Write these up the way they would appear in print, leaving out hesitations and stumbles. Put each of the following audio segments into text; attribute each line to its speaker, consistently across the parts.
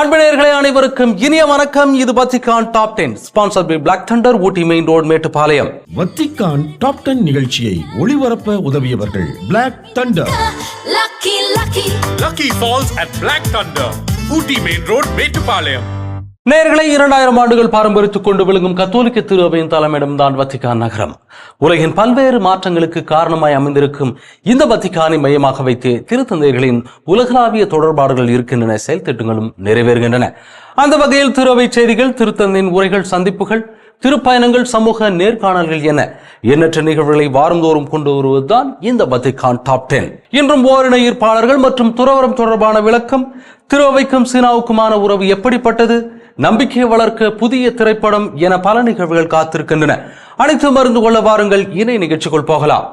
Speaker 1: அன்பர்களே அனைவருக்கும் இனிய வணக்கம். இது Vatican top 10 sponsored by Black Thunder, Ooty main road, Mettupalayam.
Speaker 2: Vatican top 10 நிகழ்ச்சியை ஒளிபரப்ப உதவியவர்கள் Black Thunder.
Speaker 3: Lucky Falls at Black Thunder, Ooty main road, Mettupalayam.
Speaker 1: நேயர்களே, 2000 ஆண்டுகள் பாரம்பரியத்துக் கொண்டு விளங்கும் கத்தோலிக்க திரு அவையின் தலைமையிடம்தான் வத்திக்கான் நகரம். உலகின் பல்வேறு மாற்றங்களுக்கு காரணமாய் அமைந்திருக்கும் இந்த வத்திக்கானை மையமாக வைத்து திருத்தந்தைகளின் உலகளாவிய தொடர்பாடுகள் இருக்கின்றன, செயல் திட்டங்களும் நிறைவேறுகின்றன. அந்த வகையில் திரு அவை செய்திகள், திருத்தந்தையின் உரைகள், சந்திப்புகள், திருப்பயணங்கள், சமூக நேர்காணல்கள் என எண்ணற்ற நிகழ்வுகளை வாரந்தோறும் கொண்டு வருவதுதான் இந்த வத்திக்கான் டாப் 10. இன்றும் ஓரின ஈர்ப்பாளர்கள் மற்றும் துறவரம் தொடர்பான விளக்கம், திரு அவைக்கும் சீனாவுக்குமான உறவு எப்படிப்பட்டது, நம்பிக்கை வளர்க்க புதிய திரைப்படம் என பல நிகழ்வுகள் காத்திருக்கின்றன. அனைத்தும் அறிந்து கொள்ள வாருங்கள், இணை நிகழ்ச்சிக்குள் போகலாம்.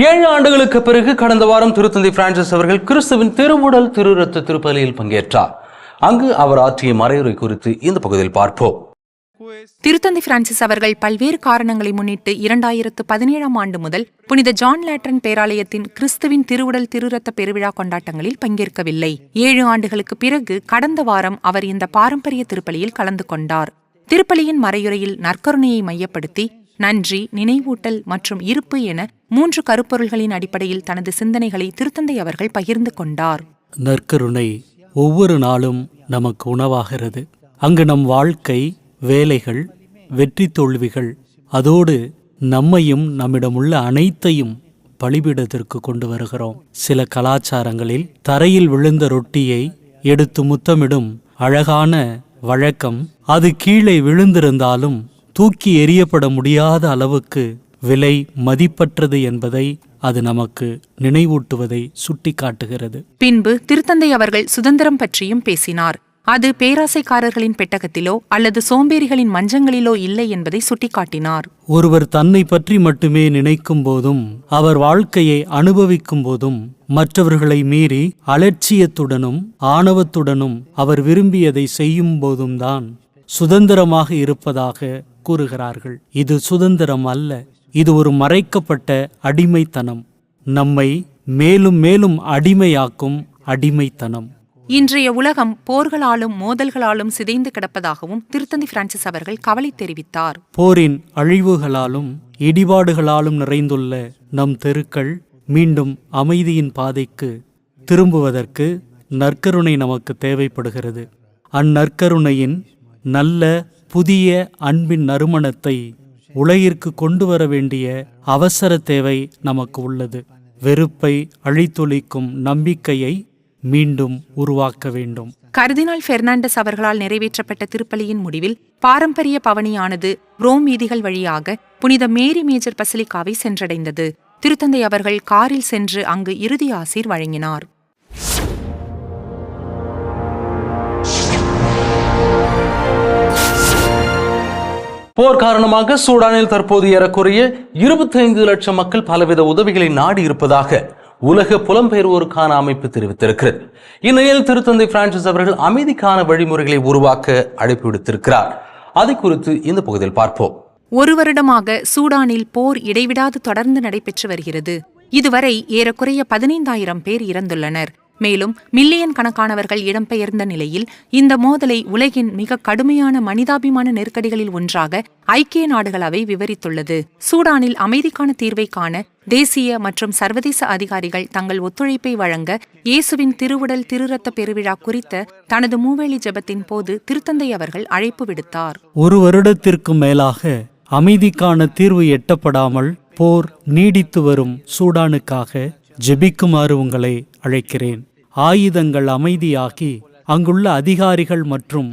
Speaker 1: ஏழு ஆண்டுகளுக்கு பிறகு கடந்த வாரம் திருத்தந்தை பிரான்சிஸ் அவர்கள் கிறிஸ்துவின் திருவுடல் திரு இரத்த திருப்பலியில் பங்கேற்றார். அங்கு அவர் ஆற்றிய மறையுரை குறித்து இந்த பகுதியில் பார்ப்போம்.
Speaker 4: திருத்தந்தை பிரான்சிஸ் அவர்கள் பல்வேறு காரணங்களை முன்னிட்டு 2017 ஆண்டு முதல் புனித ஜான் லேட்ரன் பேராலயத்தின் கிறிஸ்துவின் திருவுடல் திருரத்த பெருவிழா கொண்டாட்டங்களில் பங்கேற்கவில்லை. 7 ஆண்டுகளுக்கு பிறகு கடந்த வாரம் அவர் இந்த பாரம்பரிய திருப்பலியில் கலந்து கொண்டார். திருப்பலியின் மறையுரையில் நற்கருணையை மையப்படுத்தி நன்றி, நினைவூட்டல் மற்றும் இருப்பு என 3 கருப்பொருள்களின் அடிப்படையில் தனது சிந்தனைகளை திருத்தந்தை அவர்கள் பகிர்ந்து கொண்டார்.
Speaker 5: நற்கருணை ஒவ்வொரு நாளும் நமக்கு உணவாகிறது. அங்கு நம் வாழ்க்கை, வேலைகள், வெற்றி தோல்விகள், அதோடு நம்மையும் நம்மிடமுள்ள அனைத்தையும் பலிபீடத்திற்கு கொண்டு வருகிறோம். சில கலாச்சாரங்களில் தரையில் விழுந்த ரொட்டியை எடுத்து முத்தமிடும் அழகான வழக்கம், அது கீழே விழுந்திருந்தாலும் தூக்கி எறியப்பட முடியாத அளவுக்கு விலை மதிப்பற்றது என்பதை அது நமக்கு நினைவூட்டுவதை சுட்டிக்காட்டுகிறது.
Speaker 4: பின்பு திருத்தந்தை அவர்கள் சுதந்திரம் பற்றியும் பேசினார். அது பேராசைக்காரர்களின் பெட்டகத்திலோ அல்லது சோம்பேறிகளின் மஞ்சங்களிலோ இல்லை என்பதை சுட்டிக்காட்டினார்.
Speaker 5: ஒருவர் தன்னை பற்றி மட்டுமே நினைக்கும் போதும், அவர் வாழ்க்கையை அனுபவிக்கும் போதும், மற்றவர்களை மீறி அலட்சியத்துடனும் ஆணவத்துடனும் அவர் விரும்பியதை செய்யும் போதும் தான் சுதந்திரமாக இருப்பதாக கூறுகிறார்கள். இது சுதந்திரம் அல்ல, இது ஒரு மறைக்கப்பட்ட அடிமைத்தனம், நம்மை மேலும் மேலும் அடிமையாக்கும் அடிமைத்தனம்.
Speaker 4: இன்றைய உலகம் போர்களாலும் மோதல்களாலும் சிதைந்து கிடப்பதாகவும் திருத்தந்தை பிரான்சிஸ் அவர்கள் கவலை தெரிவித்தார்.
Speaker 5: போரின் அழிவுகளாலும் இடிபாடுகளாலும் நிறைந்துள்ள நம் தெருக்கள் மீண்டும் அமைதியின் பாதைக்கு திரும்புவதற்கு நற்கருணை நமக்கு தேவைப்படுகிறது. அந்நற்கருணையின் நல்ல புதிய அன்பின் நறுமணத்தை உலகிற்கு கொண்டு வர வேண்டிய அவசர தேவை நமக்கு உள்ளது. வெறுப்பை அழித்தொழிக்கும் நம்பிக்கையை மீண்டும் உருவாக்க வேண்டும்.
Speaker 4: கர்தினால் பெர்னாண்டஸ் அவர்களால் நிறைவேற்றப்பட்ட திருப்பலியின் முடிவில் பாரம்பரிய பவனியானது ரோம் வீதிகள் வழியாக புனித மேரி மேஜர் பசிலிக்காவை சென்றடைந்தது. திருத்தந்தை அவர்கள் காரில் சென்று அங்கு இறுதி ஆசீர் வழங்கினார்.
Speaker 1: போர் காரணமாக சூடானில் தற்போது ஏறக்குறைய 25 லட்சம் மக்கள் பலவித உதவிகளை நாடி இருப்பதாக உலக புலம்பெயர்வோருக்கான அமைப்பு தெரிவித்திருக்கிறது. இந்நிலையில் திருத்தந்தை பிரான்சிஸ் அவர்கள் அமைதிக்கான வழிமுறைகளை உருவாக்க அழைப்பு விடுத்திருக்கிறார். அதை குறித்து இந்த பகுதியில் பார்ப்போம்.
Speaker 4: 1 வருடமாக சூடானில் போர் இடைவிடாது தொடர்ந்து நடைபெற்று வருகிறது. இதுவரை ஏறக்குறைய 15,000 பேர் இறந்துள்ளனர். மேலும் மில்லியன் கணக்கானவர்கள் இடம்பெயர்ந்த நிலையில் இந்த மோதலை உலகின் மிக கடுமையான மனிதாபிமான நெருக்கடிகளில் ஒன்றாக ஐக்கிய நாடுகள் அவை விவரித்துள்ளது. சூடானில் அமைதிக்கான தீர்வை காண தேசிய மற்றும் சர்வதேச அதிகாரிகள் தங்கள் ஒத்துழைப்பை வழங்க இயேசுவின் திருவுடல் திருரத்த பெருவிழா குறித்த தனது மூவேளி ஜெபத்தின் போது திருத்தந்தை அவர்கள் அழைப்பு விடுத்தார்.
Speaker 5: 1 வருடத்திற்கு மேலாக அமைதிக்கான தீர்வு எட்டப்படாமல் போர் நீடித்து வரும் சூடானுக்காக ஜெபிக்குமாறு உங்களை அழைக்கிறேன். ஆயுதங்கள் அமைதியாகி அங்குள்ள அதிகாரிகள் மற்றும்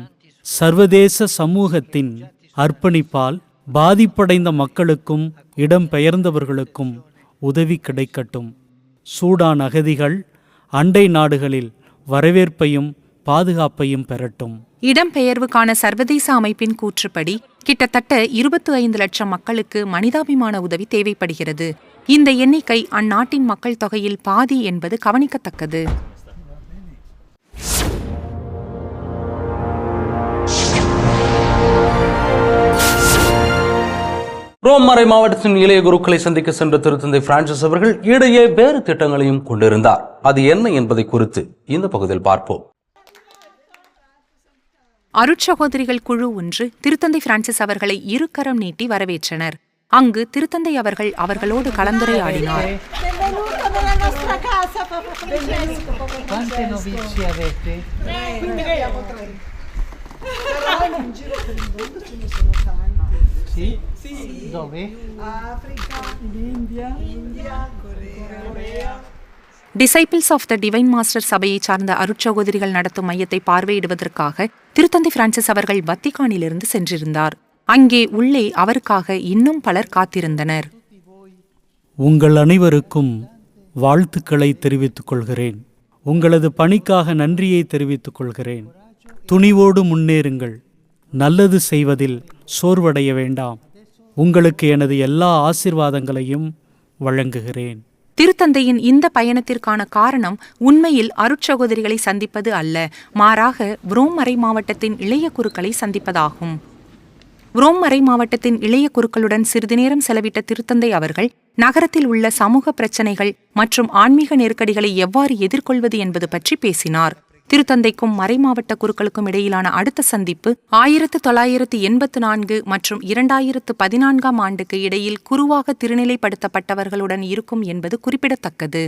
Speaker 5: சர்வதேச சமூகத்தின் அர்ப்பணிப்பால் பாதிப்படைந்த மக்களுக்கும் இடம்பெயர்ந்தவர்களுக்கும் உதவி கிடைக்கட்டும். சூடான் அகதிகள் அண்டை நாடுகளில் வரவேற்பையும் பாதுகாப்பையும் பெறட்டும்.
Speaker 4: இடம்பெயர்வுக்கான சர்வதேச அமைப்பின் கூற்றுப்படி கிட்டத்தட்ட 25 லட்சம் மக்களுக்கு மனிதாபிமான உதவி தேவைப்படுகிறது. இந்த எண்ணிக்கை அந்நாட்டின் மக்கள் தொகையில் பாதி என்பது கவனிக்கத்தக்கது.
Speaker 1: ரோம் மறை மாவட்டத்தின் இளைய குருக்களை சந்திக்க சென்ற திருத்தந்தை பிரான்சிஸ் அவர்கள் இடையே வேறு திட்டங்களையும் கொண்டிருந்தார். அது என்ன என்பதை குறித்து இந்த பகுதியில் பார்ப்போம்.
Speaker 4: அருட்சகோதரிகள் குழு ஒன்று திருத்தந்தை பிரான்சிஸ் அவர்களை இருகரம் நீட்டி வரவேற்றனர். அங்கு திருத்தந்தை அவர்கள் அவர்களோடு கலந்துரையாடினார். Disciples of the divine master சபையை சார்ந்த அருட்சகோதரிகள் நடத்தும் மையத்தை பார்வையிடுவதற்காக திருத்தந்தை பிரான்சிஸ் அவர்கள் வத்திக்கானிலிருந்து சென்றிருந்தார். அங்கே உள்ளே அவருக்காக இன்னும் பலர் காத்திருந்தனர்.
Speaker 5: உங்கள் அனைவருக்கும் வாழ்த்துக்களை தெரிவித்துக் கொள்கிறேன். உங்களது பணிக்காக நன்றியை தெரிவித்துக் கொள்கிறேன். துணிவோடு முன்னேறுங்கள். நல்லது செய்வதில் சோர்வடைய வேண்டாம். உங்களுக்கு எனது எல்லா ஆசீர்வாதங்களையும் வழங்குகிறேன்.
Speaker 4: திருத்தந்தையின் இந்த பயணத்திற்கான காரணம் உண்மையில் அருட்சகோதரிகளை சந்திப்பது அல்ல, மாறாக ரோம் மறை மாவட்டத்தின் இளைய குருக்களை சந்திப்பதாகும். ரோம் மறை மாவட்டத்தின் இளைய குருக்களுடன் சிறிது நேரம் செலவிட்ட திருத்தந்தை அவர்கள் நகரத்தில் உள்ள சமூக பிரச்சினைகள் மற்றும் ஆன்மீக நெருக்கடிகளை எவ்வாறு எதிர்கொள்வது என்பது பற்றி பேசினார். திருத்தந்தைக்கும் மறைமாவட்ட குருக்களுக்கும் இடையிலான அடுத்த சந்திப்பு 1984 மற்றும் 2014 ஆண்டுக்கு இடையில் குருவாக திருநிலைப்படுத்தப்பட்டவர்களுடன் இருக்கும் என்பது குறிப்பிடத்தக்கது.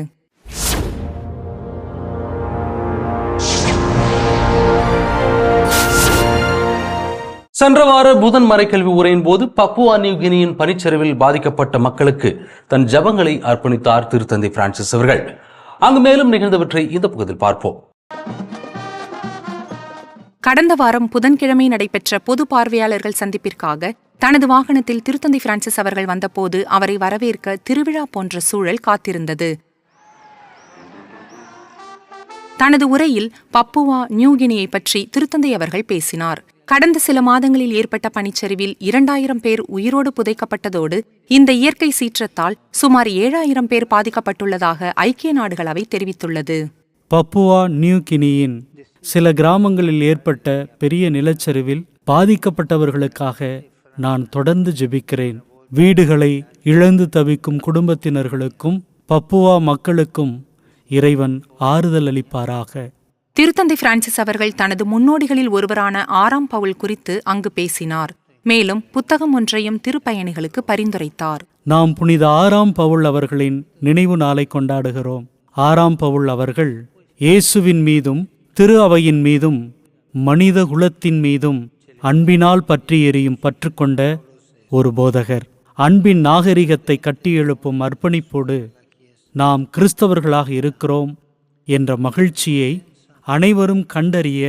Speaker 1: சென்ற வார புதன் மறைக்கல்வி உரையின் போது பப்புவா நியூ கினியின் பனிச்சரிவில் பாதிக்கப்பட்ட மக்களுக்கு தன் ஜபங்களை அர்ப்பணித்தார் திருத்தந்தை பிரான்சிஸ் அவர்கள். அங்கு மேலும் நிகழ்ந்தவற்றை இந்த பகுதியில் பார்ப்போம்.
Speaker 4: கடந்த வாரம் புதன்கிழமை நடைபெற்ற பொது பார்வையாளர்கள் சந்திப்பிற்காக தனது வாகனத்தில் திருத்தந்தை பிரான்சிஸ் அவர்கள் வந்தபோது அவரை வரவேற்க திருவிழா போன்ற சூழல் காத்திருந்தது. தனது உரையில் பப்புவா நியூ கினியை பற்றி திருத்தந்தை அவர்கள் பேசினார். கடந்த சில மாதங்களில் ஏற்பட்ட பனிச்சரிவில் 2000 பேர் உயிரோடு புதைக்கப்பட்டதோடு இந்த இயற்கை சீற்றத்தால் சுமார் 7000 பேர் பாதிக்கப்பட்டுள்ளதாக ஐக்கிய நாடுகள் அவை தெரிவித்துள்ளது.
Speaker 5: பப்புவா நியூ கினியின் சில கிராமங்களில் ஏற்பட்ட பெரிய நிலச்சரிவில் பாதிக்கப்பட்டவர்களுக்காக நான் தொடர்ந்து ஜெபிக்கிறேன். வீடுகளை இழந்து தவிக்கும் குடும்பத்தினர்களுக்கும் பப்புவா மக்களுக்கும் இறைவன் ஆறுதல் அளிப்பாராக.
Speaker 4: திருத்தந்தை பிரான்சிஸ் அவர்கள் தனது முன்னோடிகளில் ஒருவரான 6ஆம் பவுல் குறித்து அங்கு பேசினார். மேலும் புத்தகம் ஒன்றையும் திருப்பயணிகளுக்கு பரிந்துரைத்தார்.
Speaker 5: நாம் புனித 6ஆம் பவுல் அவர்களின் நினைவு நாளை கொண்டாடுகிறோம். 6ஆம் பவுல் அவர்கள் இயேசுவின் மீதும் திரு அவையின் மீதும் மனித குலத்தின் மீதும் அன்பினால் பற்றி எரியும் பற்றுக்கொண்ட ஒரு போதகர். அன்பின் நாகரிகத்தை கட்டியெழுப்பும் அர்ப்பணிப்போடு நாம் கிறிஸ்தவர்களாக இருக்கிறோம் என்ற மகிழ்ச்சியை அனைவரும் கண்டறிய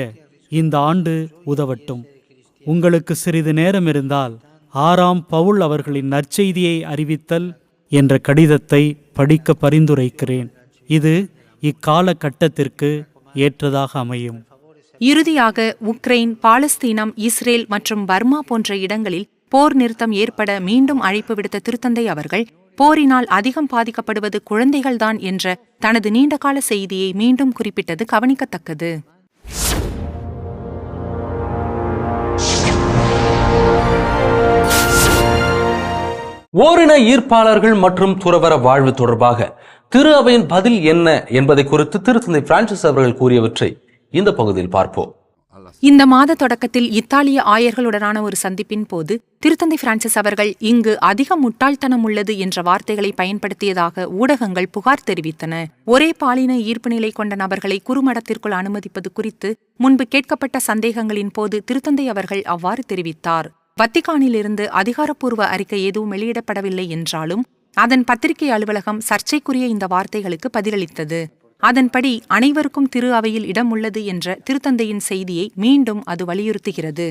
Speaker 5: இந்த ஆண்டு உதவட்டும். உங்களுக்கு சிறிது நேரம் இருந்தால் 6ஆம் பவுல் அவர்களின் நற்செய்தியை அறிவித்தல் என்ற கடிதத்தை படிக்க பரிந்துரைக்கிறேன். இது இக்கால கட்டத்திற்கு ஏற்றதாக அமையும்.
Speaker 4: இறுதியாக உக்ரைன், பாலஸ்தீனம், இஸ்ரேல் மற்றும் பர்மா போன்ற இடங்களில் போர் நிறுத்தம் ஏற்பட மீண்டும் அழைப்பு விடுத்த திருத்தந்தை அவர்கள் போரினால் அதிகம் பாதிக்கப்படுவது குழந்தைகள்தான் என்ற தனது நீண்டகால செய்தியை மீண்டும் குறிப்பிட்டது கவனிக்கத்தக்கது.
Speaker 1: ஓரின ஈர்ப்பாளர்கள் மற்றும் துறவற வாழ்வு தொடர்பாக திரு அவையின் பதில் என்ன என்பதை குறித்து திருத்தந்தை பிரான்சிஸ் அவர்கள் கூறியவற்றை இந்த பகுதியில் பார்ப்போம்.
Speaker 4: இந்த மாத தொடக்கத்தில் இத்தாலிய ஆயர்களுடனான ஒரு சந்திப்பின் போது திருத்தந்தை பிரான்சிஸ் அவர்கள் இங்கு அதிக முட்டாள்தனம் உள்ளது என்ற வார்த்தைகளை பயன்படுத்தியதாக ஊடகங்கள் புகார் தெரிவித்தன. ஒரே பாலின ஈர்ப்பு நிலை கொண்ட நபர்களை குறுமடத்திற்குள் அனுமதிப்பது குறித்து முன்பு கேட்கப்பட்ட சந்தேகங்களின் போது திருத்தந்தை அவர்கள் அவ்வாறு தெரிவித்தார். வத்திக்கானிலிருந்து அதிகாரப்பூர்வ அறிக்கை எதுவும் வெளியிடப்படவில்லை என்றாலும் அதன் பத்திரிகை அலுவலகம் சர்ச்சைக்குரிய இந்த வார்த்தைகளுக்கு பதிலளித்தது. அதன்படி அனைவருக்கும் திரு அவையில் இடம் உள்ளது என்ற திருத்தந்தையின் செய்தியை மீண்டும் அது வலியுறுத்துகிறது.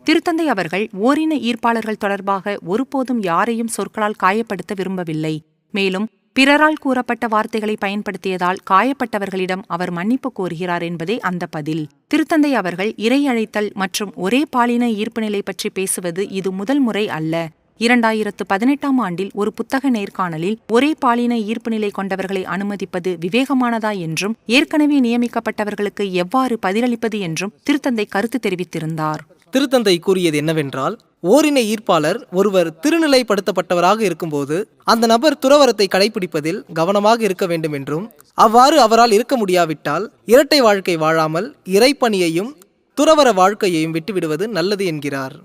Speaker 4: திருத்தந்தை அவர்கள் ஓரின ஈர்ப்பாளர்கள் தொடர்பாக ஒருபோதும் யாரையும் சொற்களால் காயப்படுத்த விரும்பவில்லை. மேலும் பிறரால் கூறப்பட்ட வார்த்தைகளை பயன்படுத்தியதால் காயப்பட்டவர்களிடம் அவர் மன்னிப்பு கோருகிறார் என்பதே அந்த பதில். திருத்தந்தை அவர்கள் இறை அழைத்தல் மற்றும் ஒரே பாலின ஈர்ப்பு நிலை பற்றி பேசுவது இது முதல் முறை அல்ல. 2018ஆம் ஆண்டில் ஒரு புத்தக நேர்காணலில் ஒரே பாலின ஈர்ப்பு நிலை கொண்டவர்களை அனுமதிப்பது விவேகமானதா என்றும் ஏற்கனவே நியமிக்கப்பட்டவர்களுக்கு எவ்வாறு பதிலளிப்பது என்றும் திருத்தந்தை கருத்து தெரிவித்திருந்தார்.
Speaker 6: திருத்தந்தை கூறியது என்னவென்றால், ஓரின ஈர்ப்பாளர் ஒருவர் திருநிலைப்படுத்தப்பட்டவராக இருக்கும்போது அந்த நபர் துறவரத்தை கடைபிடிப்பதில் கவனமாக இருக்க வேண்டும் என்றும், அவ்வாறு அவரால் இருக்க முடியாவிட்டால் இரட்டை வாழ்க்கை வாழாமல் இறைப்பணியையும் துறவர வாழ்க்கையையும் விட்டுவிடுவது நல்லது என்கிறார்.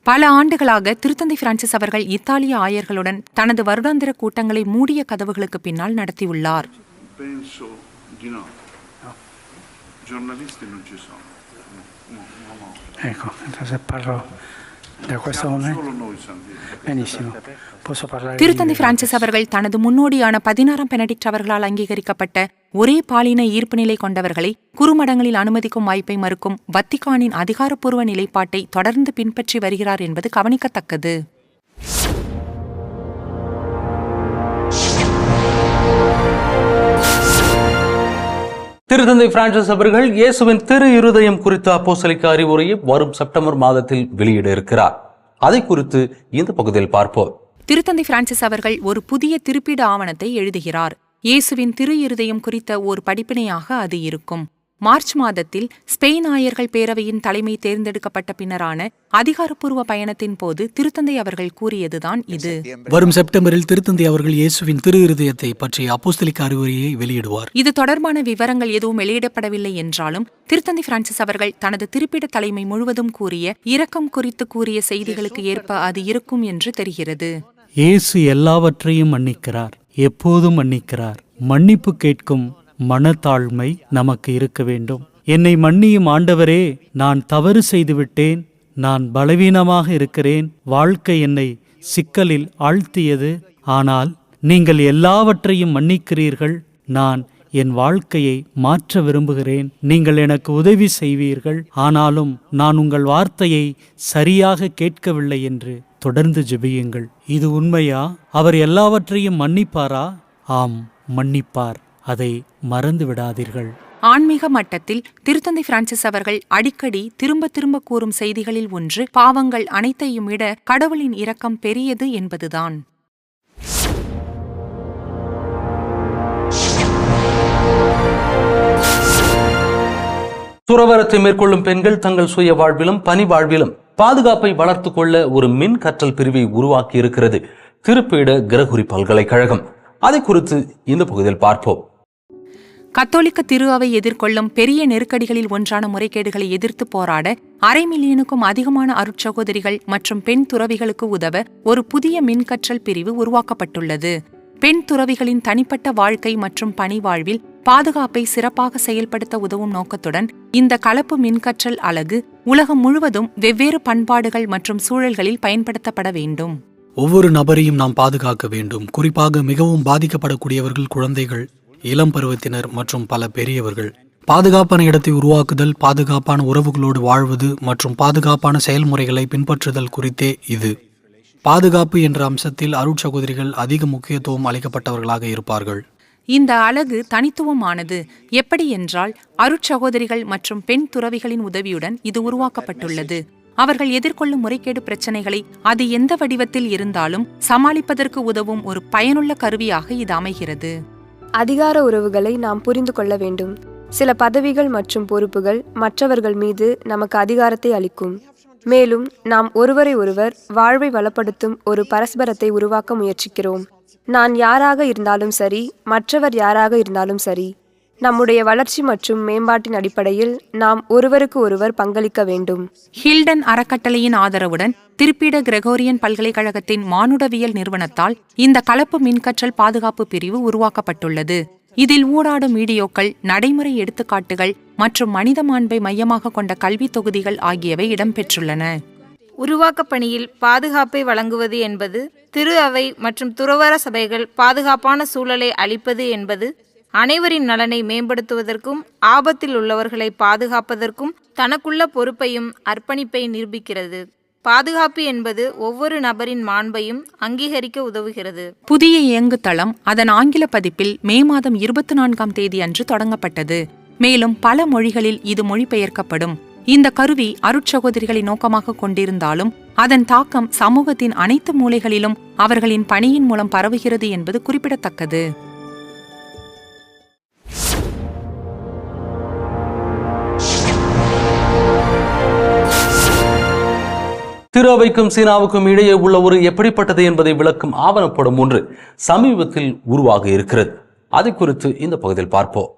Speaker 4: பல ஆண்டுகளாக திருத்தந்தை பிரான்சிஸ் அவர்கள் இத்தாலிய ஆயர்களுடன் தனது வருடாந்திர கூட்டங்களை மூடிய கதவுகளுக்கு பின்னால் நடத்தியுள்ளார். திருத்தந்தை பிரான்சிஸ் அவர்கள் தனது முன்னோடியான 16ஆம் பெனடிக்ட் அவர்களால் அங்கீகரிக்கப்பட்ட ஒரே பாலின ஈர்ப்பு நிலை கொண்டவர்களை குறுமடங்களில் அனுமதிக்கும் வாய்ப்பை மறுக்கும் வத்திக்கானின் அதிகாரப்பூர்வ நிலைப்பாட்டை தொடர்ந்து பின்பற்றி வருகிறார் என்பது கவனிக்கத்தக்கது.
Speaker 1: திருத்தந்தை பிரான்சிஸ் அவர்கள் இயேசுவின் திரு இருதயம் குறித்த அப்போஸ்தலிக்க அறிவுரையை வரும் செப்டம்பர் மாதத்தில் வெளியிட இருக்கிறார். அதை குறித்து இந்த பகுதியில் பார்ப்போம்.
Speaker 4: திருத்தந்தை பிரான்சிஸ் அவர்கள் ஒரு புதிய திருப்பீடு ஆவணத்தை எழுதுகிறார். இயேசுவின் திரு இருதயம் குறித்த ஒரு படிப்பினையாக அது இருக்கும். மார்ச் மாதத்தில் ஸ்பெயின் ஆயர்கள் பேரவையின் தலைமை தேர்ந்தெடுக்கப்பட்ட பின்னரான அதிகாரப்பூர்வ பயணத்தின் போது திருத்தந்தை அவர்கள் கூறியதுதான் இது.
Speaker 7: வரும் செப்டம்பரில் திருத்தந்தை அவர்கள் இயேசுவின் திரு இருதயத்தை பற்றிய அப்போஸ்தலிக்க அறிவுரையை வெளியிடுவார்.
Speaker 4: இது தொடர்பான விவரங்கள் எதுவும் வெளியிடப்படவில்லை என்றாலும் திருத்தந்தை பிரான்சிஸ் அவர்கள் தனது திருப்பிட தலைமை முழுவதும் கூறிய இரக்கம் குறித்து கூறிய செய்திகளுக்கு ஏற்ப அது இருக்கும் என்று தெரிகிறது.
Speaker 5: இயேசு எல்லாவற்றையும் மன்னிக்கிறார், எப்போதும் மன்னிக்கிறார். மன்னிப்பு கேட்கும் மனத்தாழ்மை நமக்கு இருக்க வேண்டும். என்னை மன்னியும் ஆண்டவரே, நான் தவறு செய்துவிட்டேன், நான் பலவீனமாக இருக்கிறேன், வாழ்க்கை என்னை சிக்கலில் ஆழ்த்தியது, ஆனால் நீங்கள் எல்லாவற்றையும் மன்னிக்கிறீர்கள். நான் என் வாழ்க்கையை மாற்ற விரும்புகிறேன். நீங்கள் எனக்கு உதவி செய்வீர்கள், ஆனாலும் நான் உங்கள் வார்த்தையை சரியாக கேட்கவில்லை என்று தொடர்ந்து ஜெபியுங்கள். இது உண்மையா? அவர் எல்லாவற்றையும் மன்னிப்பாரா? ஆம், மன்னிப்பார். அதை மறந்து விடாதீர்கள்.
Speaker 4: ஆன்மீக மட்டத்தில் திருத்தந்தை பிரான்சிஸ் அவர்கள் அடிக்கடி திரும்ப திரும்ப கூறும் செய்திகளில் ஒன்று பாவங்கள் அனைத்தையும் விட கடவுளின் இரக்கம் பெரியது என்பதுதான்.
Speaker 1: துறவரத்தை மேற்கொள்ளும் பெண்கள் தங்கள் சுய வாழ்விலும் பணி வாழ்விலும் பாதுகாப்பை வளர்த்து கொள்ள ஒரு மின் கற்றல் பிரிவை உருவாக்கி இருக்கிறது திருப்பீட கிரகோரி பல்கலைக்கழகம். அதை குறித்து இந்த பகுதியில் பார்ப்போம்.
Speaker 4: கத்தோலிக்க திரு அவை எதிர்கொள்ளும் பெரிய நெருக்கடிகளில் ஒன்றான முறைகேடுகளை எதிர்த்து போராட 500 மில்லியனுக்கும் அதிகமான அருட்சகோதரிகள் மற்றும் பெண் துறவிகளுக்கு உதவ ஒரு புதிய மின்கற்றல் பிரிவு உருவாக்கப்பட்டுள்ளது. பெண் துறவிகளின் தனிப்பட்ட வாழ்க்கை மற்றும் பணி வாழ்வில் பாதுகாப்பை சிறப்பாக செயல்படுத்த உதவும் நோக்கத்துடன் இந்த கலப்பு மின்கற்றல் அலகு உலகம் முழுவதும் வெவ்வேறு பண்பாடுகள் மற்றும் சூழல்களில் பயன்படுத்தப்பட வேண்டும்.
Speaker 7: ஒவ்வொரு நபரையும் நாம் பாதுகாக்க வேண்டும். குறிப்பாக மிகவும் பாதிக்கப்படக்கூடியவர்கள், குழந்தைகள், இளம் பருவத்தினர் மற்றும் பல பெரியவர்கள். பாதுகாப்பான இடத்தை உருவாக்குதல், பாதுகாப்பான உறவுகளோடு வாழ்வது மற்றும் பாதுகாப்பான செயல்முறைகளை பின்பற்றுதல் குறித்தே இது. பாதுகாப்பு என்ற அம்சத்தில் அருட்சகோதரிகள் அதிக முக்கியத்துவம் அளிக்கப்பட்டவர்களாக இருப்பார்கள்.
Speaker 4: இந்த அலகு தனித்துவமானது. எப்படி என்றால், அருட்சகோதரிகள் மற்றும் பெண் துறவிகளின் உதவியுடன் இது உருவாக்கப்பட்டுள்ளது. அவர்கள் எதிர்கொள்ளும் முறைகேடு பிரச்சனைகளை அது எந்த வடிவத்தில் இருந்தாலும் சமாளிப்பதற்கு உதவும் ஒரு பயனுள்ள கருவியாக இது அமைகிறது.
Speaker 8: அதிகார உறவுகளை நாம் புரிந்து கொள்ள வேண்டும். சில பதவிகள் மற்றும் பொறுப்புகள் மற்றவர்கள் மீது நமக்கு அதிகாரத்தை அளிக்கும். மேலும் நாம் ஒருவரை ஒருவர் வாழ்வை வளப்படுத்தும் ஒரு பரஸ்பரத்தை உருவாக்க முயற்சிக்கிறோம். நான் யாராக இருந்தாலும் சரி, மற்றவர் யாராக இருந்தாலும் சரி, நம்முடைய வளர்ச்சி மற்றும் மேம்பாட்டின் அடிப்படையில் நாம் ஒருவருக்கு ஒருவர் பங்களிக்க வேண்டும்.
Speaker 4: ஹில்டன் அறக்கட்டளையின் ஆதரவுடன் திருப்பீட கிரெகோரியன் பல்கலைக்கழகத்தின் மானுடவியல் நிறுவனத்தால் இந்த கலப்பு மின்கற்றல் பாதுகாப்பு பிரிவு உருவாக்கப்பட்டுள்ளது. இதில் ஊடாடும் வீடியோக்கள், நடைமுறை எடுத்துக்காட்டுகள் மற்றும் மனித மாண்பை மையமாக கொண்ட கல்வி தொகுதிகள் ஆகியவை இடம்பெற்றுள்ளன.
Speaker 9: உருவாக்கப் பணியில் பாதுகாப்பை வழங்குவது என்பது, திரு அவை மற்றும் துறவற சபைகள் பாதுகாப்பான சூழலை அளிப்பது என்பது அனைவரின் நலனை மேம்படுத்துவதற்கும் ஆபத்தில் உள்ளவர்களை பாதுகாப்பதற்கும் தனக்குள்ள பொறுப்பையும் அர்ப்பணிப்பை நிரூபிக்கிறது. பாதுகாப்பு என்பது ஒவ்வொரு நபரின் மாண்பையும் அங்கீகரிக்க உதவுகிறது.
Speaker 4: புதிய இயங்குதளம் அதன் ஆங்கில பதிப்பில் மே மாதம் 24ஆம் தேதி அன்று தொடங்கப்பட்டது. மேலும் பல மொழிகளில் இது மொழிபெயர்க்கப்படும். இந்த கருவி அருட்சகோதரிகளை நோக்கமாக கொண்டிருந்தாலும் அதன் தாக்கம் சமூகத்தின் அனைத்து மூலைகளிலும் அவர்களின் பணியின் மூலம் பரவுகிறது என்பது குறிப்பிடத்தக்கது.
Speaker 1: திரு அவைக்கும் சீனாவுக்கும் இடையே உள்ள ஒரு எப்படிப்பட்டது என்பதை விளக்கும் ஆவணப்படம் ஒன்று சமீபத்தில் உருவாக இருக்கிறது. அது குறித்து இந்த பகுதியில் பார்ப்போம்.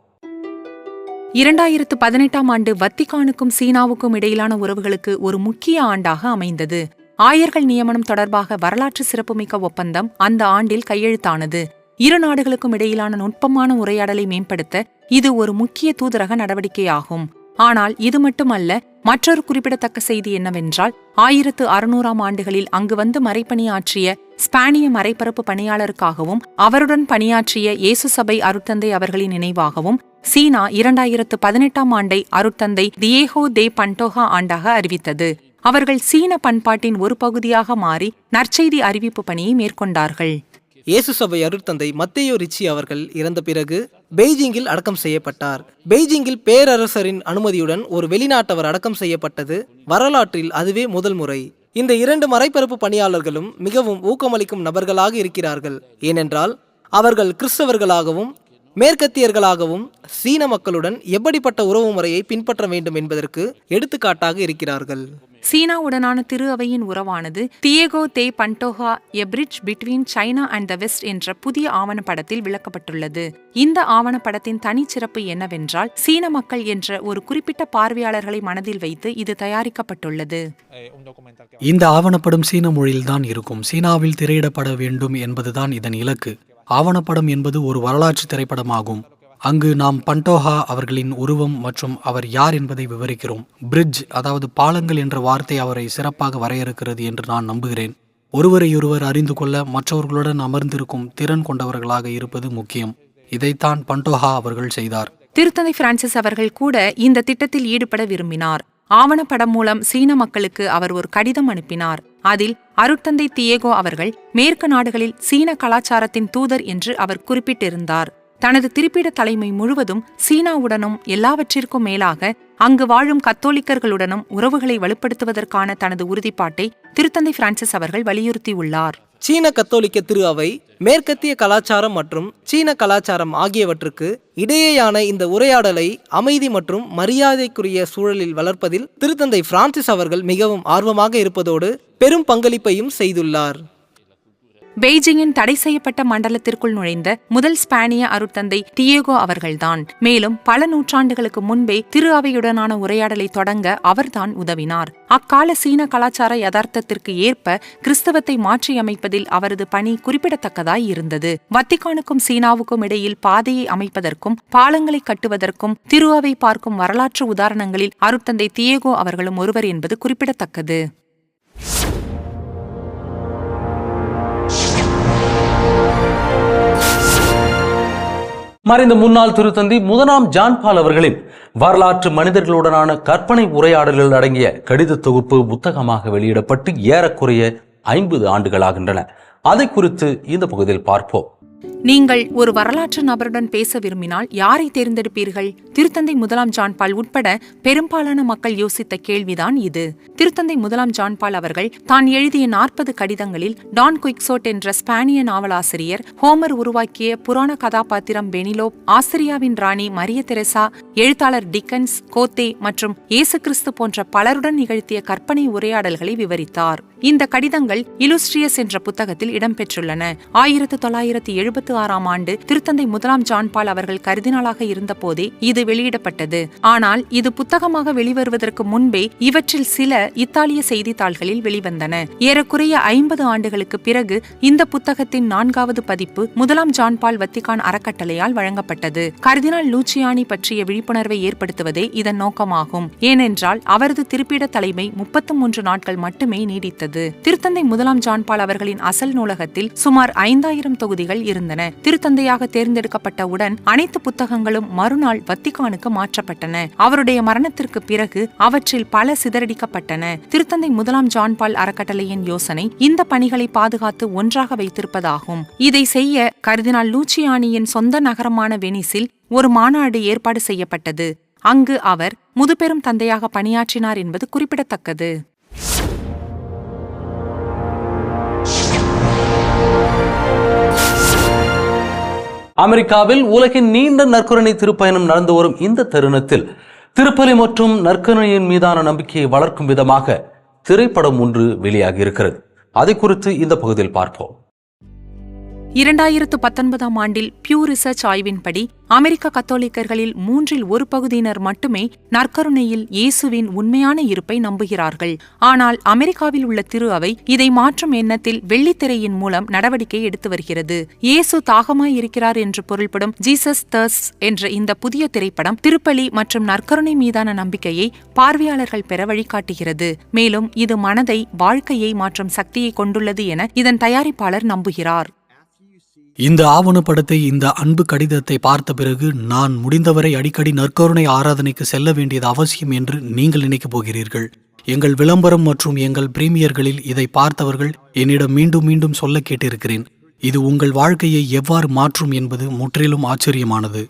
Speaker 4: 2018ஆம் ஆண்டு வத்திக்கானுக்கும் சீனாவுக்கும் இடையிலான உறவுகளுக்கு ஒரு முக்கிய ஆண்டாக அமைந்தது. ஆயர்கள் நியமனம் தொடர்பாக வரலாற்று சிறப்புமிக்க ஒப்பந்தம் அந்த ஆண்டில் கையெழுத்தானது. இரு நாடுகளுக்கும் இடையிலான நுட்பமான உரையாடலை மேம்படுத்த இது ஒரு முக்கிய தூதரக நடவடிக்கையாகும். ஆனால் இது மட்டுமல்ல, மற்றொரு குறிப்பிடத்தக்க செய்தி என்னவென்றால் 1600ஆம் ஆண்டுகளில் அங்கு வந்து மறைப்பணியாற்றிய ஸ்பானிய மறைபரப்பு பணியாளருக்காகவும் அவருடன் பணியாற்றிய இயேசு சபை அருட்தந்தை அவர்களின் நினைவாகவும் சீனா 2018ஆம் ஆண்டை அருட்தந்தை தியேகோ தே பண்டோகா ஆண்டாக அறிவித்தது. அவர்கள் சீன பண்பாட்டின் ஒரு பகுதியாக மாறி நற்செய்தி அறிவிப்பு பணியை மேற்கொண்டார்கள்.
Speaker 6: இயேசு சபை அருட்தந்தை மத்தேயோ ரிச்சி அவர்கள் இறந்த பிறகு பெய்ஜிங்கில் அடக்கம் செய்யப்பட்டார். பெய்ஜிங்கில் பேரரசரின் அனுமதியுடன் ஒரு வெளிநாட்டவர் அடக்கம் செய்யப்பட்டது வரலாற்றில் அதுவே முதல் முறை. இந்த 2 மறைபரப்பு பணியாளர்களும் மிகவும் ஊக்கமளிக்கும் நபர்களாக இருக்கிறார்கள். ஏனென்றால் அவர்கள் கிறிஸ்தவர்களாகவும் மேற்கத்தியர்களாகவும் சீன மக்களுடன் எப்படிப்பட்ட உறவு முறையை பின்பற்ற வேண்டும் என்பதற்கு எடுத்துக்காட்டாக இருக்கிறார்கள்.
Speaker 4: சீனாவுடனான திரு அவையின் உறவானது Diego de Pantoja a bridge between China and the West என்ற புதிய ஆவணப்படத்தில் விளக்கப்பட்டுள்ளது. இந்த ஆவணப்படத்தின் தனிச்சிறப்பு என்னவென்றால் சீன மக்கள் என்ற ஒரு குறிப்பிட்ட பார்வையாளர்களை மனதில் வைத்து இது தயாரிக்கப்பட்டுள்ளது.
Speaker 7: இந்த ஆவணப்படம் சீன மொழியில்தான் இருக்கும். சீனாவில் திரையிடப்பட வேண்டும் என்பதுதான் இதன் இலக்கு. ஆவணப்படம் என்பது ஒரு வரலாற்று திரைப்படமாகும். அங்கு நாம் பண்டோகா அவர்களின் உருவம் மற்றும் அவர் யார் என்பதை விவரிக்கிறோம். பிரிட்ஜ், அதாவது பாலங்கள் என்ற வார்த்தை அவரை சிறப்பாக வரையறுக்கிறது என்று நான் நம்புகிறேன். ஒருவரையொருவர் அறிந்து கொள்ள மற்றவர்களுடன் அமர்ந்திருக்கும் திறன் கொண்டவர்களாக இருப்பது முக்கியம். இதைத்தான் பண்டோகா அவர்கள் செய்தார்.
Speaker 4: திருத்தந்தை பிரான்சிஸ் அவர்கள் கூட இந்த திட்டத்தில் ஈடுபட விரும்பினார். ஆவணப்படம் மூலம் சீன மக்களுக்கு அவர் ஒரு கடிதம் அனுப்பினார். அதில் அருட்தந்தை தியேகோ அவர்கள் மேற்கு நாடுகளில் சீன கலாச்சாரத்தின் தூதர் என்று அவர் குறிப்பிட்டிருந்தார். தனது திருப்பிட தலைமை முழுவதும் சீனாவுடனும் எல்லாவற்றிற்கும் மேலாக அங்கு வாழும் கத்தோலிக்கர்களுடனும் உறவுகளை வலுப்படுத்துவதற்கான தனது உறுதிப்பாட்டை திருத்தந்தை பிரான்சிஸ் அவர்கள் வலியுறுத்தியுள்ளார்.
Speaker 6: சீன கத்தோலிக்க திரு அவை மேற்கத்திய கலாச்சாரம் மற்றும் சீன கலாச்சாரம் ஆகியவற்றுக்கு இடையேயான இந்த உரையாடலை அமைதி மற்றும் மரியாதைக்குரிய சூழலில் வளர்ப்பதில் திருத்தந்தை பிரான்சிஸ் அவர்கள் மிகவும் ஆர்வமாக இருப்பதோடு பெரும் பங்களிப்பையும் செய்துள்ளார்.
Speaker 4: பெய்ஜிங்கின் தடை செய்யப்பட்ட மண்டலத்திற்குள் நுழைந்த முதல் ஸ்பானிய அருட்தந்தை டியேகோ அவர்கள்தான். மேலும் பல நூற்றாண்டுகளுக்கு முன்பே திரு அவையுடனான உரையாடலை தொடங்க அவர்தான் உதவினார். அக்கால சீன கலாச்சார யதார்த்தத்திற்கு ஏற்ப கிறிஸ்தவத்தை மாற்றியமைப்பதில் அவரது பணி குறிப்பிடத்தக்கதாய் இருந்தது. வத்திக்கானுக்கும் சீனாவுக்கும் இடையில் பாதையை அமைப்பதற்கும் பாலங்களை கட்டுவதற்கும் திரு அவை பார்க்கும் வரலாற்று உதாரணங்களில் அருட்தந்தை தியேகோ அவர்களும் ஒருவர் என்பது குறிப்பிடத்தக்கது.
Speaker 1: மறைந்த முன்னாள் திருத்தந்தை முதலாம் ஜான் பால் அவர்களின் வரலாற்று மனிதர்களுடனான கற்பனை உரையாடல்கள் அடங்கிய கடித தொகுப்பு புத்தகமாக வெளியிடப்பட்டு ஏறக்குறைய 50 ஆண்டுகளாகின்றன. அதை குறித்து இந்த பகுதியில் பார்ப்போம்.
Speaker 4: நீங்கள் ஒரு வரலாற்று நபருடன் பேச விரும்பினால் யாரை தேர்ந்தெடுப்பீர்கள்? திருத்தந்தை முதலாம் ஜான் பால் உட்பட பெரும்பாலான மக்கள் யோசித்த கேள்விதான் இது. திருத்தந்தை முதலாம் ஜான் பால் அவர்கள் தான் எழுதிய 40 கடிதங்களில் டான் குயிக்சோட் என்ற ஸ்பானிய நாவலாசிரியர், ஹோமர் உருவாக்கிய புராண கதாபாத்திரம் பெனிலோப், ஆஸ்திரியாவின் ராணி மரிய தெரசா, எழுத்தாளர் டிக்கன்ஸ், கோத்தே மற்றும் இயேசு கிறிஸ்து போன்ற பலருடன் நிகழ்த்திய கற்பனை உரையாடல்களை விவரித்தார். இந்த கடிதங்கள் இலுஸ்ட்ரியஸ் என்ற புத்தகத்தில் இடம்பெற்றுள்ளன. 1976ஆம் ஆண்டு திருத்தந்தை முதலாம் ஜான் பால் அவர்கள் கர்தினாலாக இருந்த போதே இது வெளியிடப்பட்டது. ஆனால் இது புத்தகமாக வெளிவருவதற்கு முன்பே இவற்றில் சில இத்தாலிய செய்தித்தாள்களில் வெளிவந்தன. ஏறக்குறைய 50 ஆண்டுகளுக்கு பிறகு இந்த புத்தகத்தின் 4வது பதிப்பு முதலாம் ஜான் பால் வத்திக்கான் அறக்கட்டளையால் வழங்கப்பட்டது. கர்தினால் லூச்சியானி பற்றிய விழிப்புணர்வை ஏற்படுத்துவதே இதன் நோக்கமாகும். ஏனென்றால் அவரது திருப்பிட தலைமை 33 நாட்கள் மட்டுமே நீடித்தது. திருத்தந்தை முதலாம் ஜான் பால் அவர்களின் அசல் நூலகத்தில் சுமார் 5000 தொகுதிகள் இருந்தன. இருந்தன. திருத்தந்தையாக தேர்ந்தெடுக்கப்பட்டவுடன் அனைத்து புத்தகங்களும் மறுநாள் வத்திக்கானுக்கு மாற்றப்பட்டன. அவருடைய மரணத்திற்கு பிறகு அவற்றில் பல சிதறடிக்கப்பட்டன. திருத்தந்தை 1 ஜான் பால் அறக்கட்டளையின் யோசனை இந்த பணிகளை பாதுகாத்து ஒன்றாக வைத்திருப்பதாகும். இதை செய்ய கர்தினால் லூச்சியானியின் சொந்த நகரமான வெனிஸில் ஒரு மாநாடு ஏற்பாடு செய்யப்பட்டது. அங்கு அவர் முதுபெரும் தந்தையாக பணியாற்றினார் என்பது குறிப்பிடத்தக்கது.
Speaker 1: அமெரிக்காவில் உலகின் நீண்ட நற்கருணை திருப்பயணம் நடந்து வரும் இந்த தருணத்தில் திருப்பலி மற்றும் நற்கருணையின் மீதான நம்பிக்கையை வளர்க்கும் விதமாக திரைப்படம் ஒன்று வெளியாகி இருக்கிறது. அதை குறித்து இந்த பகுதியில் பார்ப்போம்.
Speaker 4: 2019 ஆண்டில் பியூ ரிசர்ச் ஆய்வின்படி அமெரிக்க கத்தோலிக்கர்களில் 1/3 பகுதியினர் மட்டுமே நற்கருணையில் இயேசுவின் உண்மையான இருப்பை நம்புகிறார்கள். ஆனால் அமெரிக்காவில் உள்ள திரு அவை இதை மாற்றும் எண்ணத்தில் வெள்ளித்திரையின் மூலம் நடவடிக்கை எடுத்து வருகிறது. இயேசு தாகமாய் இருக்கிறார் என்று பொருள்படும் ஜீசஸ் தர்ஸ் என்ற இந்த புதிய திரைப்படம் திருப்பலி மற்றும் நற்கருணை மீதான நம்பிக்கையை பார்வையாளர்கள் பெற வழிகாட்டுகிறது. மேலும் இது மனதை, வாழ்க்கையை மாற்றும் சக்தியை கொண்டுள்ளது என இதன் தயாரிப்பாளர் நம்புகிறார்.
Speaker 7: இந்த ஆவணப்படத்தை, இந்த அன்பு கடிதத்தை பார்த்த பிறகு நான் முடிந்தவரை அடிக்கடி நற்கருணை ஆராதனைக்கு செல்ல வேண்டியது அவசியம் என்று நீங்கள் நினைக்கப் போகிறீர்கள். எங்கள் விளம்பரம் மற்றும் எங்கள் பிரீமியர்களில் இதை பார்த்தவர்கள் என்னிடம் மீண்டும் மீண்டும் சொல்ல கேட்டிருக்கிறேன். இது உங்கள் வாழ்க்கையை எவ்வாறு மாற்றும் என்பது முற்றிலும் ஆச்சரியமானது.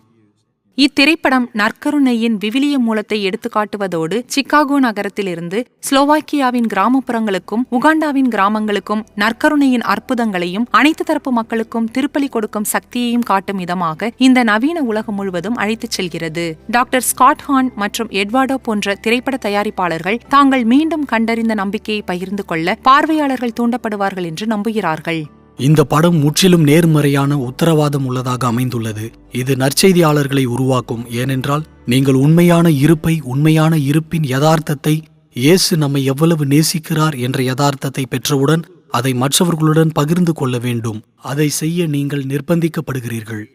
Speaker 4: இத்திரைப்படம் நற்கருணையின் விவிலிய மூலத்தை எடுத்துக்காட்டுவதோடு சிக்காகோ நகரத்திலிருந்து ஸ்லோவாக்கியாவின் கிராமப்புறங்களுக்கும் உகாண்டாவின் கிராமங்களுக்கும் நற்கருணையின் அற்புதங்களையும் அனைத்து தரப்பு மக்களுக்கும் திருப்பலி கொடுக்கும் சக்தியையும் காட்டும் விதமாக இந்த நவீன உலகம் முழுவதும் அழைத்துச் செல்கிறது. டாக்டர் ஸ்காட் ஹார்ன் மற்றும் எட்வார்டோ போன்ற திரைப்பட தயாரிப்பாளர்கள் தாங்கள் மீண்டும் கண்டறிந்த நம்பிக்கையை பகிர்ந்து கொள்ள பார்வையாளர்கள் தூண்டப்படுவார்கள் என்று நம்புகிறார்கள்.
Speaker 7: இந்த படம் முற்றிலும் நேர்மறையான உத்தரவாதம் உள்ளதாக அமைந்துள்ளது. இது நற்செய்தியாளர்களை உருவாக்கும். ஏனென்றால் நீங்கள் உண்மையான இருப்பை, உண்மையான இருப்பின் யதார்த்தத்தை, இயேசு நம்மை எவ்வளவு நேசிக்கிறார் என்ற யதார்த்தத்தை பெற்றவுடன் அதை மற்றவர்களுடன் பகிர்ந்து கொள்ள வேண்டும். அதை செய்ய நீங்கள் நிர்பந்திக்கப்படுகிறீர்கள்.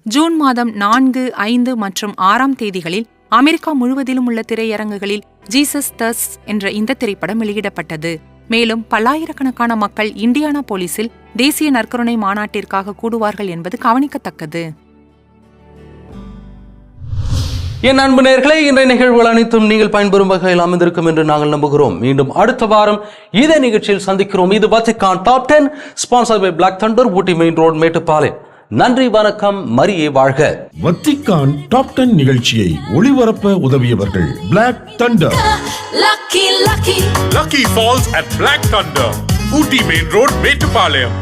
Speaker 4: ஜூன் மாதம் 4, 5 மற்றும் 6 தேதிகளில் அமெரிக்கா முழுவதிலும் உள்ள திரையரங்குகளில் ஜீசஸ் தர்ஸ் என்ற இந்த திரைப்படம் வெளியிடப்பட்டது. மேலும் பல்லாயிரக்கணக்கான மக்கள் இண்டியானா போலீஸில் தேசிய நற்கருணை மாநாட்டிற்காக கூடுவார்கள் என்பது கவனிக்கத்தக்கது.
Speaker 1: என் அன்பு நேயர்களே, இன்றைய நிகழ்வுகள் அனைத்தும் நீங்கள் பயன்பெறும் வகையில் அமைந்திருக்கும் என்று நாங்கள் நம்புகிறோம். மீண்டும் அடுத்த வாரம் இதே நிகழ்ச்சியில் சந்திக்கிறோம். இது Vatican top 10 sponsored by Black Thunder, Ooty main road, Mettupalayam. நன்றி, வணக்கம், மரியே வாழ்க.
Speaker 2: வத்திக்கான் டாப் 10 நிகழ்ச்சியை ஒளிபரப்ப உதவியவர்கள் Black Thunder.
Speaker 3: Lucky Falls at Black Thunder, Ooty Main Road, Metupalayam.